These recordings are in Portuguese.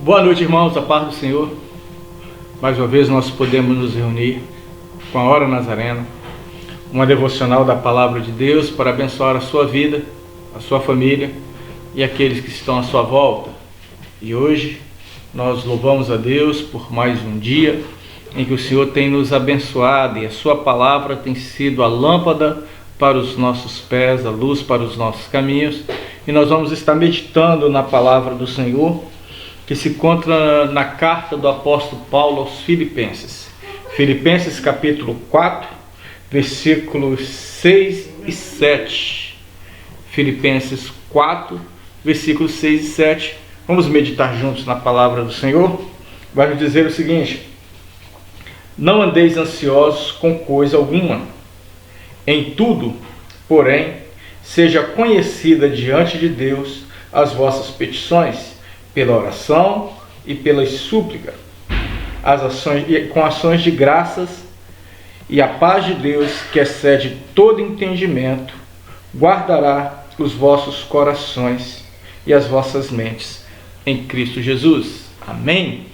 Boa noite, irmãos, a paz do Senhor. Mais uma vez nós podemos nos reunir com a Hora Nazarena, uma devocional da Palavra de Deus para abençoar a sua vida, a sua família e aqueles que estão à sua volta. E hoje nós louvamos a Deus por mais um dia em que o Senhor tem nos abençoado e a sua palavra tem sido a lâmpada para os nossos pés, a luz para os nossos caminhos. E nós vamos estar meditando na palavra do Senhor, que se encontra na carta do apóstolo Paulo aos Filipenses. Filipenses capítulo 4, versículos 6 e 7. Filipenses 4, versículos 6 e 7. Vamos meditar juntos na palavra do Senhor? Vai nos dizer o seguinte: não andeis ansiosos com coisa alguma. Em tudo, porém, seja conhecida diante de Deus as vossas petições, pela oração e pelas súplicas, com ações de graças, e a paz de Deus, que excede todo entendimento, guardará os vossos corações e as vossas mentes em Cristo Jesus. Amém?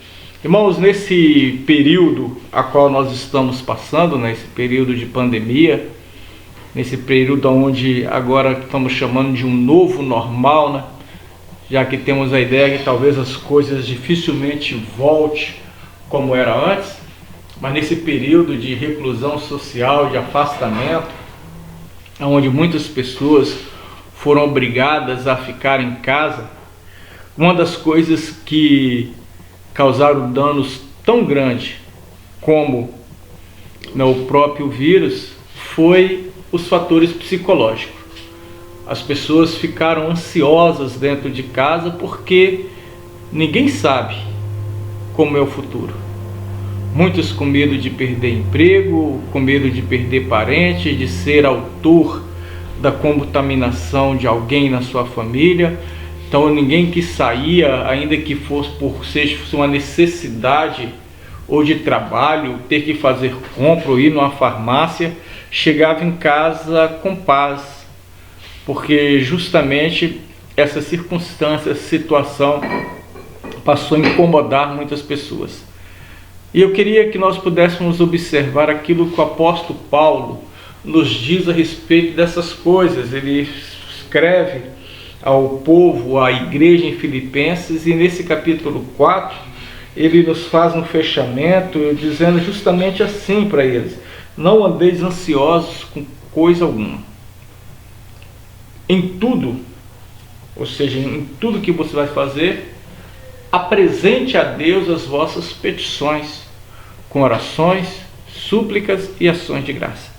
Irmãos, nesse período a qual nós estamos passando, nesse período de pandemia, nesse período onde agora estamos chamando de um novo normal, né? Já que temos a ideia que talvez as coisas dificilmente voltem como era antes, mas nesse período de reclusão social, de afastamento, onde muitas pessoas foram obrigadas a ficar em casa, uma das coisas que causaram danos tão grandes como o próprio vírus foi os fatores psicológicos. As pessoas ficaram ansiosas dentro de casa porque ninguém sabe como é o futuro. Muitos com medo de perder emprego, com medo de perder parente, de ser autor da contaminação de alguém na sua família. Então ninguém que saía, ainda que fosse por ser uma necessidade ou de trabalho, ter que fazer compra ou ir numa farmácia, chegava em casa com paz, porque justamente essa circunstância, essa situação passou a incomodar muitas pessoas. E eu queria que nós pudéssemos observar aquilo que o apóstolo Paulo nos diz a respeito dessas coisas. Ele escreve ao povo, à igreja em Filipenses, e nesse capítulo 4, ele nos faz um fechamento, dizendo justamente assim para eles: não andeis ansiosos com coisa alguma. Em tudo, ou seja, em tudo que você vai fazer, apresente a Deus as vossas petições, com orações, súplicas e ações de graça.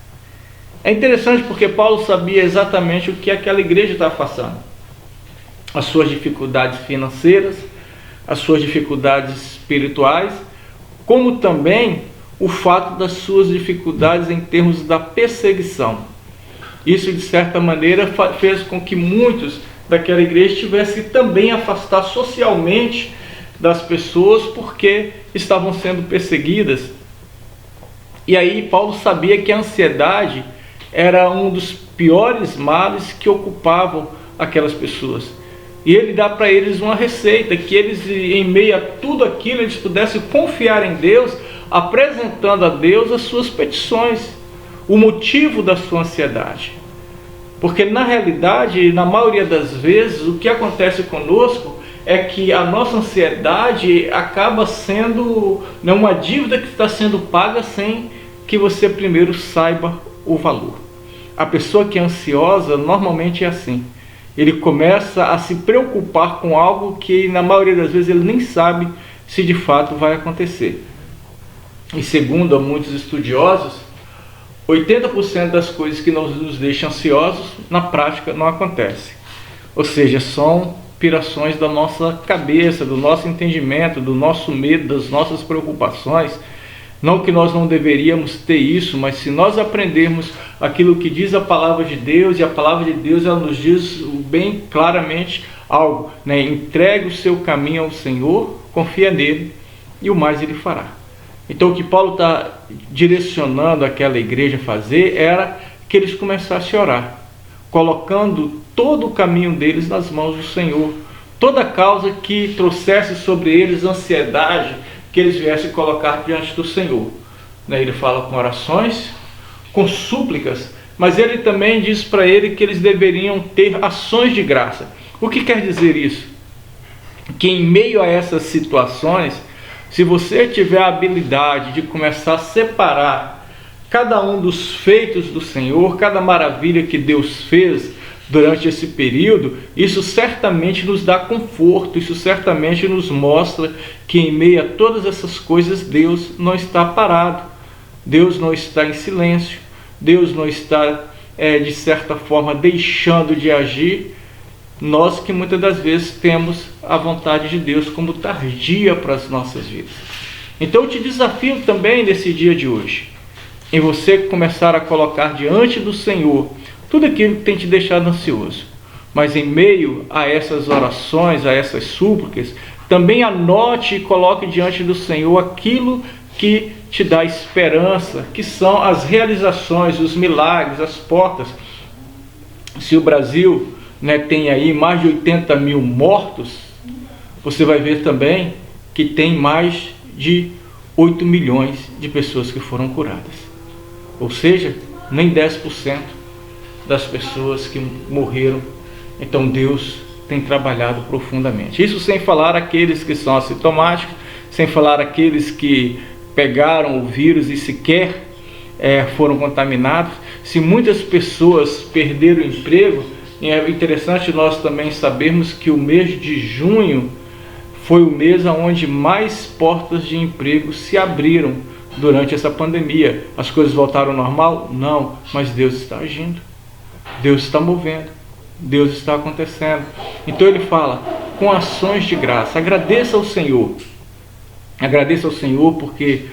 É interessante porque Paulo sabia exatamente o que aquela igreja estava passando. As suas dificuldades financeiras, as suas dificuldades espirituais, como também o fato das suas dificuldades em termos da perseguição. Isso, de certa maneira, fez com que muitos daquela igreja tivessem que também afastar socialmente das pessoas, porque estavam sendo perseguidas. E aí Paulo sabia que a ansiedade era um dos piores males que ocupavam aquelas pessoas. E ele dá para eles uma receita, que eles, em meio a tudo aquilo, eles pudessem confiar em Deus, apresentando a Deus as suas petições, o motivo da sua ansiedade. Porque na realidade, na maioria das vezes, o que acontece conosco é que a nossa ansiedade acaba sendo uma dívida que está sendo paga sem que você primeiro saiba o valor. A pessoa que é ansiosa normalmente é assim. Ele começa a se preocupar com algo que na maioria das vezes ele nem sabe se de fato vai acontecer. E segundo muitos estudiosos, 80% das coisas que nos deixam ansiosos, na prática não acontecem. Ou seja, são pirações da nossa cabeça, do nosso entendimento, do nosso medo, das nossas preocupações. Não que nós não deveríamos ter isso, mas se nós aprendermos aquilo que diz a palavra de Deus, e a palavra de Deus ela nos diz bem claramente algo, né? Entregue o seu caminho ao Senhor, confia nele e o mais ele fará. Então o que Paulo está direcionando aquela igreja a fazer era que eles começassem a orar, colocando todo o caminho deles nas mãos do Senhor, toda causa que trouxesse sobre eles ansiedade, que eles viessem colocar diante do Senhor. Ele fala com orações, com súplicas, mas ele também diz para ele que eles deveriam ter ações de graça. O que quer dizer isso? Que em meio a essas situações, se você tiver a habilidade de começar a separar cada um dos feitos do Senhor, cada maravilha que Deus fez durante esse período, isso certamente nos dá conforto, isso certamente nos mostra que em meio a todas essas coisas Deus não está parado, Deus não está em silêncio, Deus não está, de certa forma, deixando de agir. Nós que muitas das vezes temos a vontade de Deus como tardia para as nossas vidas. Então eu te desafio também nesse dia de hoje, em você começar a colocar diante do Senhor tudo aquilo que tem te deixado ansioso. Mas em meio a essas orações, a essas súplicas, também anote e coloque diante do Senhor aquilo que te dá esperança, que são as realizações, os milagres, as portas. Se o Brasil tem aí mais de 80 mil mortos, você vai ver também que tem mais de 8 milhões de pessoas que foram curadas. Ou seja, nem 10% das pessoas que morreram. Então Deus tem trabalhado profundamente. Isso sem falar aqueles que são assintomáticos, sem falar aqueles que pegaram o vírus e sequer foram contaminados. Se muitas pessoas perderam o emprego, é interessante nós também sabermos que o mês de junho foi o mês onde mais portas de emprego se abriram durante essa pandemia. As coisas voltaram ao normal? Não, mas Deus está agindo, Deus está movendo, Deus está acontecendo. Então ele fala, com ações de graça, agradeça ao Senhor porque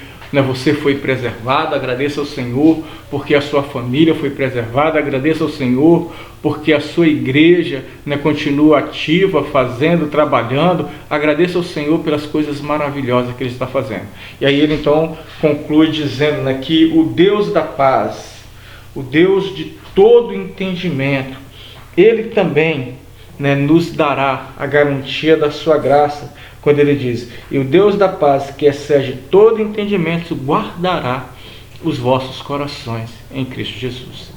você foi preservado, agradeça ao Senhor porque a sua família foi preservada, agradeça ao Senhor porque a sua igreja continua ativa, fazendo, trabalhando, agradeça ao Senhor pelas coisas maravilhosas que Ele está fazendo. E aí ele então conclui dizendo que o Deus da paz, o Deus de todo entendimento, Ele também nos dará a garantia da sua graça, quando ele diz, e o Deus da paz, que excede todo entendimento, guardará os vossos corações em Cristo Jesus.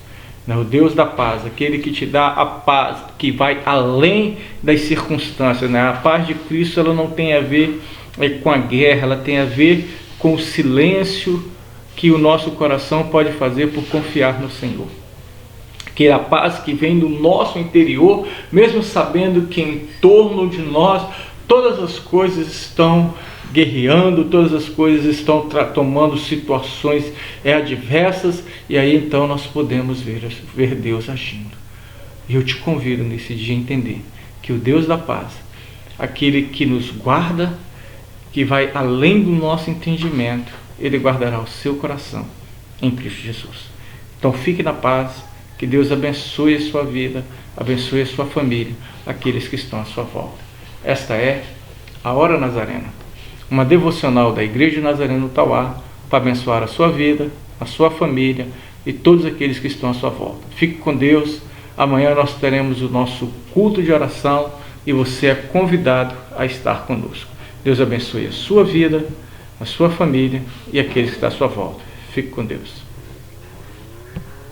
O Deus da paz, aquele que te dá a paz, que vai além das circunstâncias. A paz de Cristo ela não tem a ver com a guerra, ela tem a ver com o silêncio que o nosso coração pode fazer por confiar no Senhor. Que a paz que vem do nosso interior, mesmo sabendo que em torno de nós todas as coisas estão guerreando, todas as coisas estão tomando situações adversas, e aí então nós podemos ver Deus agindo. E eu te convido nesse dia a entender que o Deus da paz, aquele que nos guarda, que vai além do nosso entendimento, Ele guardará o seu coração em Cristo Jesus. Então fique na paz, que Deus abençoe a sua vida, abençoe a sua família, aqueles que estão à sua volta. Esta é a Hora Nazarena, uma devocional da Igreja Nazareno Tauá para abençoar a sua vida, a sua família e todos aqueles que estão à sua volta. Fique com Deus. Amanhã nós teremos o nosso culto de oração e você é convidado a estar conosco. Deus abençoe a sua vida, a sua família e aqueles que estão à sua volta. Fique com Deus.